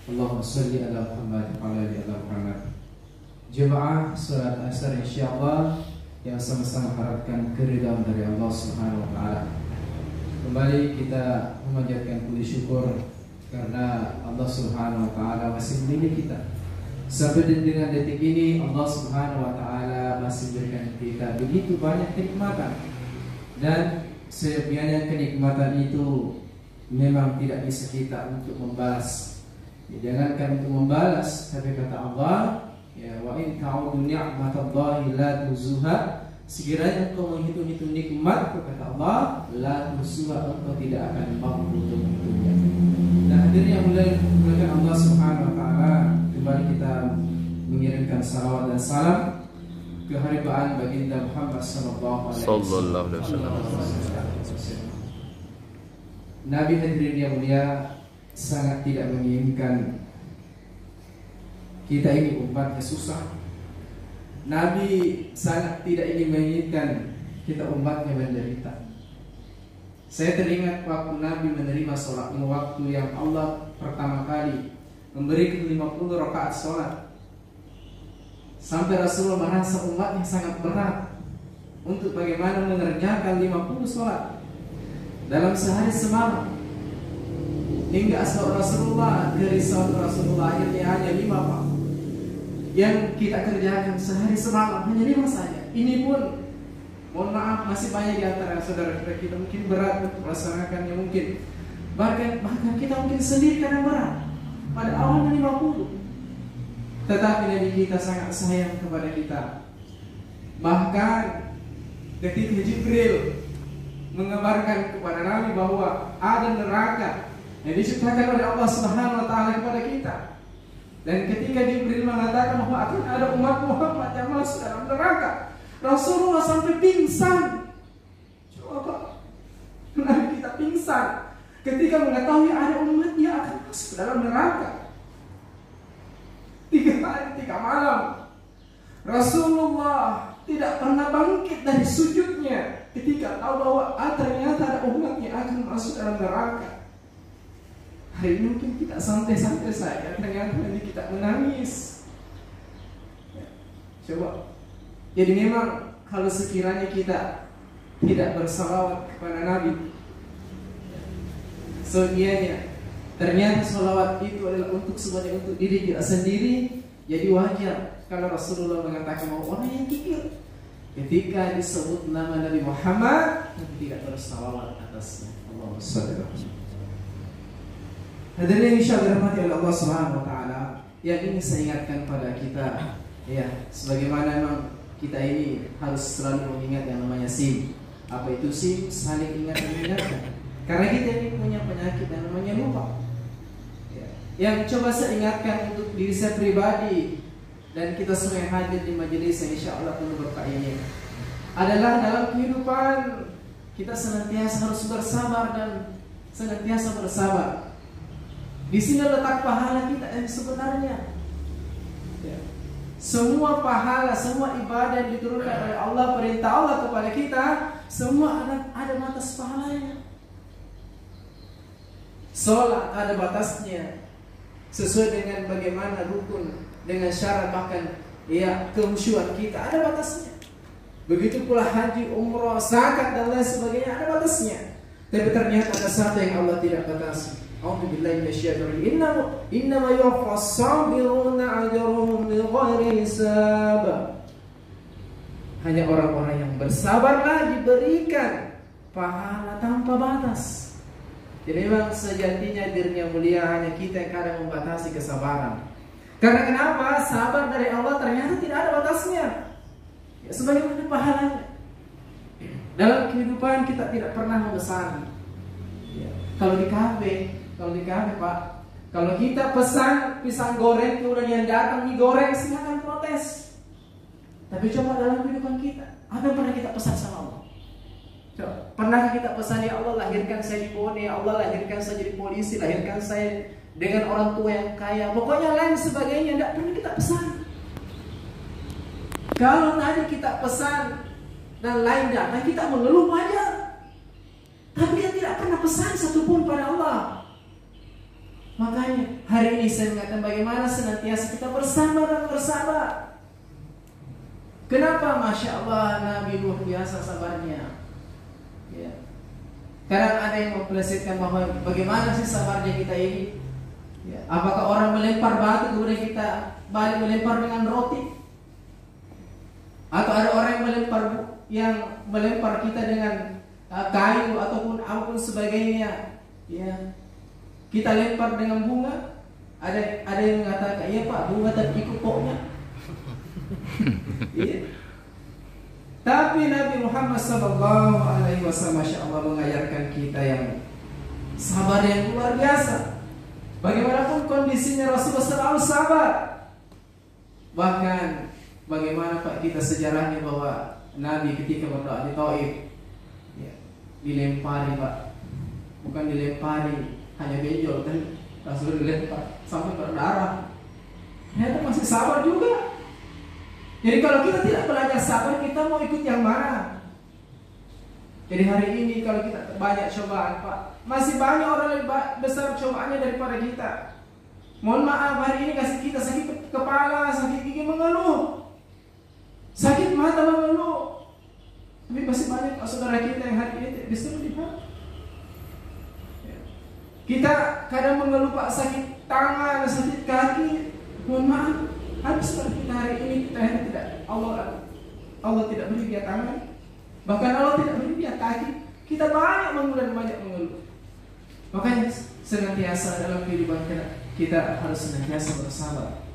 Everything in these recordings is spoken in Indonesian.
Allahumma salli ala Muhammad wa ala ali Muhammad. Jemaah salat asar insyaallah yang sama-sama harapkan keridhaan dari Allah Subhanahu wa taala. Kembali kita memanjatkan puji syukur karena Allah Subhanahu wa taala masih memilih kita. Sampai dengan detik ini Allah Subhanahu wa taala masih berikan kita begitu banyak kenikmatan. Dan sebenarnya kenikmatan itu memang tidak bisa kita untuk membalas. Jangankan untuk membalas, tapi kata Allah, ya wa in ta'udu ni'matallahi la tuzuha. Sekiranya engkau menghitung-hitung nikmat, kata Allah, la tuzuha, engkau tidak akan mampu untuk menghitungnya. Nah, hadirin yang mulia Allah Subhanahu wa taala, kembali kita mengirimkan salawat dan salam keharibaan baginda Muhammad sallallahu alaihi wasallam. Nabi hadirin yang mulia sangat tidak menginginkan kita ini umatnya susah. Nabi sangat tidak ingin menginginkan kita umatnya menderita. Saya teringat waktu Nabi menerima sholat, waktu yang Allah pertama kali memberi 50 rakaat sholat, sampai Rasulullah merasa umatnya sangat berat untuk bagaimana mengerjakan 50 sholat dalam sehari semalam. Hingga asal Rasulullah, kerisauan Rasulullah akhirnya hanya 5 Pak, yang kita kerjakan sehari semalam hanya 5 saja. Ini pun mohon maaf masih banyak di antara saudara kita mungkin berat untuk melaksanakannya, mungkin bahkan kita mungkin sendiri kadang berat. Pada awalnya 50, tetapi Nabi kita sangat sayang kepada kita. Bahkan ketika Jibril mengabarkan kepada Nabi bahwa ada neraka yang diciptakan oleh Allah Subhanahu wa taala kepada kita, dan ketika Jibril mengatakan bahwa akan ada umat Muhammad yang masuk dalam neraka, Rasulullah sampai pingsan. Coba, Nabi kita pingsan ketika mengetahui ada umatnya akan masuk dalam neraka. 3 hari 3 malam Rasulullah tidak pernah bangkit dari sujudnya ketika tahu bahwa ternyata ada umatnya akan masuk dalam neraka. Hari ini mungkin kita santai-santai saja, ternyata nanti kita menangis. Coba. Jadi memang kalau sekiranya kita tidak bersalawat kepada Nabi, sebenarnya ternyata salawat itu adalah untuk semuanya, untuk diri kita sendiri. Jadi wajar kalau Rasulullah mengatakan bahwa orang yang kikir ketika disebut nama Nabi Muhammad tapi tidak bersalawat atasnya. Allahumma shalli ala Muhammad. Hadirin insyaallah dirahmati oleh Allah Subhanahu wa taala, yang ingin saya ingatkan pada kita, ya, sebagaimana memang kita ini harus selalu mengingat yang namanya SIM. Apa itu SIM? Saling ingat dan mengingatkan. Karena kita ini punya penyakit yang namanya lupa. Ya. Yang coba saya ingatkan untuk diri saya pribadi dan kita semua yang hadir di majelis yang insyaallah penuh berkah ini adalah dalam kehidupan kita senantiasa harus bersabar dan senantiasa bersabar. Di sini letak pahala kita yang sebenarnya. Ya. Semua pahala, semua ibadah yang diturunkan oleh Allah, perintah Allah kepada kita, semua ada batas pahalanya. Sholat ada batasnya, sesuai dengan bagaimana rukun, dengan syarat, bahkan ya kekhusyuan kita ada batasnya. Begitu pula haji, umrah, zakat dan lain sebagainya ada batasnya. Tapi ternyata ada satu yang Allah tidak batasi. A'udzubillahi minasyaitonir rajim. Innama yuwaffas sabiruna ajrahum bighairi hisab. Hanya orang-orang yang bersabarlah diberikan pahala tanpa batas. Jadi memang sejatinya dirinya mulia hanya kita yang kadang membatasi kesabaran. Karena kenapa? Sabar dari Allah ternyata tidak ada batasnya. Ya, sebagaimana pahalanya. Dalam kehidupan kita tidak pernah memesan. Ya. Kalau di kafe Pak, kalau kita pesan pisang goreng kemudian yang datang mie goreng, silakan protes. Tapi coba dalam kehidupan kita, apa yang pernah kita pesan sama Allah? Coba, pernahkah kita pesan, ya Allah lahirkan saya di Bone, ya Allah lahirkan saya jadi polisi, lahirkan saya dengan orang tua yang kaya, pokoknya lain sebagainya, tidak pernah kita pesan. Kalau tadi kita pesan dan lain datang, kita mengeluh wajar. Tapi dia tidak pernah pesan satupun pada Allah. Makanya hari ini saya mengatakan bagaimana senantiasa kita bersabar dan bersabar. Kenapa? Masya Allah, Nabi luar biasa sabarnya. Ya. Kadang ada yang mempelesetkan bahwa bagaimana sih sabarnya kita ini? Ya. Apakah orang melempar batu kemudian kita balik melempar dengan roti? Atau ada orang yang melempar kita dengan kayu ataupun apapun sebagainya? Ya. Kita lempar dengan bunga. Ada yang mengatakan, iya Pak, bunga tapi ikut pokoknya. Iya. Tapi Nabi Muhammad SAW, Masya Allah, mengajarkan kita yang sabar yang luar biasa. Bagaimanapun kondisinya, Rasulullah selalu sabar. Bahkan bagaimana Pak kita sejarahnya bahwa Nabi ketika berdoa di Taif, ya, dilempari Pak, bukan dilempari hanya benjol, kan Rasulullah dilempar sampai berdarah. Ternyata masih sabar juga. Jadi kalau kita tidak belajar sabar, kita mau ikut yang mana? Jadi hari ini kalau kita banyak cobaan Pak, masih banyak orang lebih besar cobaannya daripada kita. Mohon maaf, hari ini kasih kita sakit kepala, sakit gigi mengeluh, sakit mata mengeluh. Tapi masih banyak saudara kita yang hari ini tidak bisa melihat. Kita kadang mengeluh Pak, sakit tangan, sakit kaki. Mohon maaf, habis kita hari ini kita tidak, Allah tidak beri dia tangan, bahkan Allah tidak beri dia kaki. Kita banyak mengeluh. Makanya senantiasa dalam kehidupan kita harus senantiasa bersabar.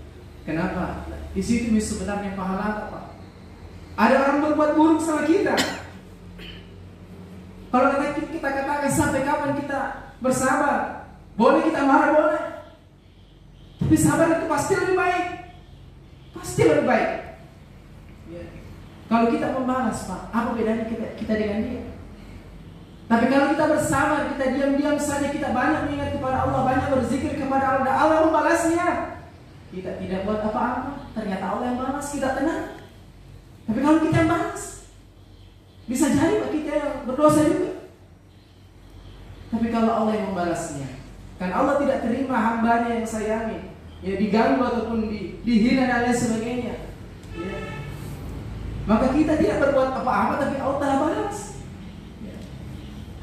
Kenapa? Di situ sebenarnya pahala Pak. Ada orang berbuat buruk sama kita. Kalau kita katakan sampai kapan kita bersabar? Boleh kita marah, boleh. Tapi sabar itu pasti lebih baik. Pasti lebih baik. Ya. Kalau kita membalas Pak, apa bedanya kita dengan dia? Tapi kalau kita bersabar, kita diam-diam saja, kita banyak mengingat kepada Allah, banyak berzikir kepada Allah, dan Allah membalasnya. Kita tidak buat apa-apa, ternyata Allah yang balas, kita tenang. Tapi kalau kita yang balas, bisa jadi Pak kita yang berdosa juga. Tapi kalau Allah yang membalasnya, kan Allah tidak terima hambanya yang sayangi, ya diganggu ataupun dihina dan lain sebagainya. Ya. Maka kita tidak berbuat apa-apa, tapi Allah telah balas. Ya.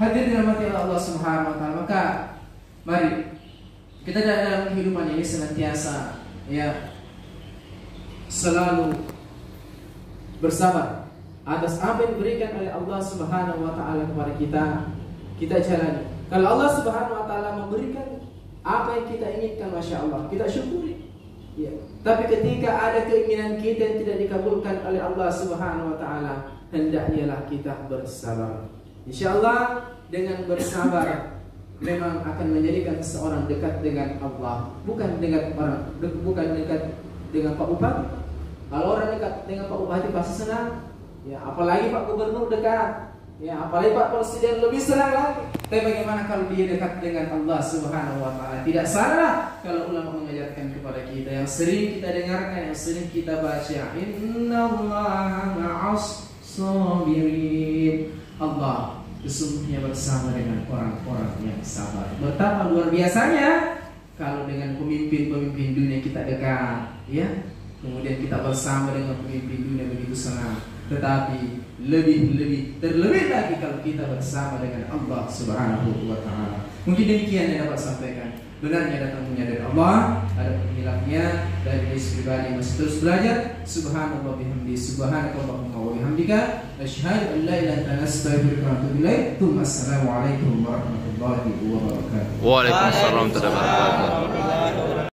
Hadir dirahmati Allah Subhanahu Wa Taala. Maka mari kita dalam kehidupan ini senantiasa ya selalu bersabar atas apa yang diberikan oleh Allah Subhanahu Wa Taala kepada kita jalani. Kalau Allah Subhanahu Wa Taala memberikan apa yang kita inginkan, Masya Allah, kita syukuri. Ya. Tapi ketika ada keinginan kita yang tidak dikabulkan oleh Allah Subhanahu Wa Taala, hendaknya kita bersabar. Insya Allah dengan bersabar memang akan menjadikan seseorang dekat dengan Allah, bukan dekat dengan Pak Bupati. Kalau orang dekat dengan Pak Bupati pasti senang. Ya, apalagi Pak Gubernur dekat. Ya, apalagi Pak Presiden lebih senang lagi. Tapi bagaimana kalau dia dekat dengan Allah Subhanahu Wa Taala? Tidak salah kalau ulama mengajarkan kepada kita yang sering kita dengarkan, yang sering kita baca, Innallaha ma'as sabirin. Allah sesungguhnya bersama dengan orang-orang yang sabar. Betapa luar biasanya kalau dengan pemimpin-pemimpin dunia kita dekat, ya. Kemudian kita bersama dengan pemimpin dunia begitu senang. Tetapi terlebih lagi kalau kita bersama dengan Allah Subhanahu Wa Taala. Mungkin demikian yang dapat sampaikan. Benarnya datangnya dari Allah, ada penghilangnya dari diri pribadi masih terus belajar. Subhanallah bihamdi, subhanakallahumma wa bihamdika, asyhadu an la ilaha illa anta, astaghfiruka wa atubu ilaik. Assalamualaikum warahmatullahi wabarakatuh. Waalaikumsalam warahmatullahi wabarakatuh.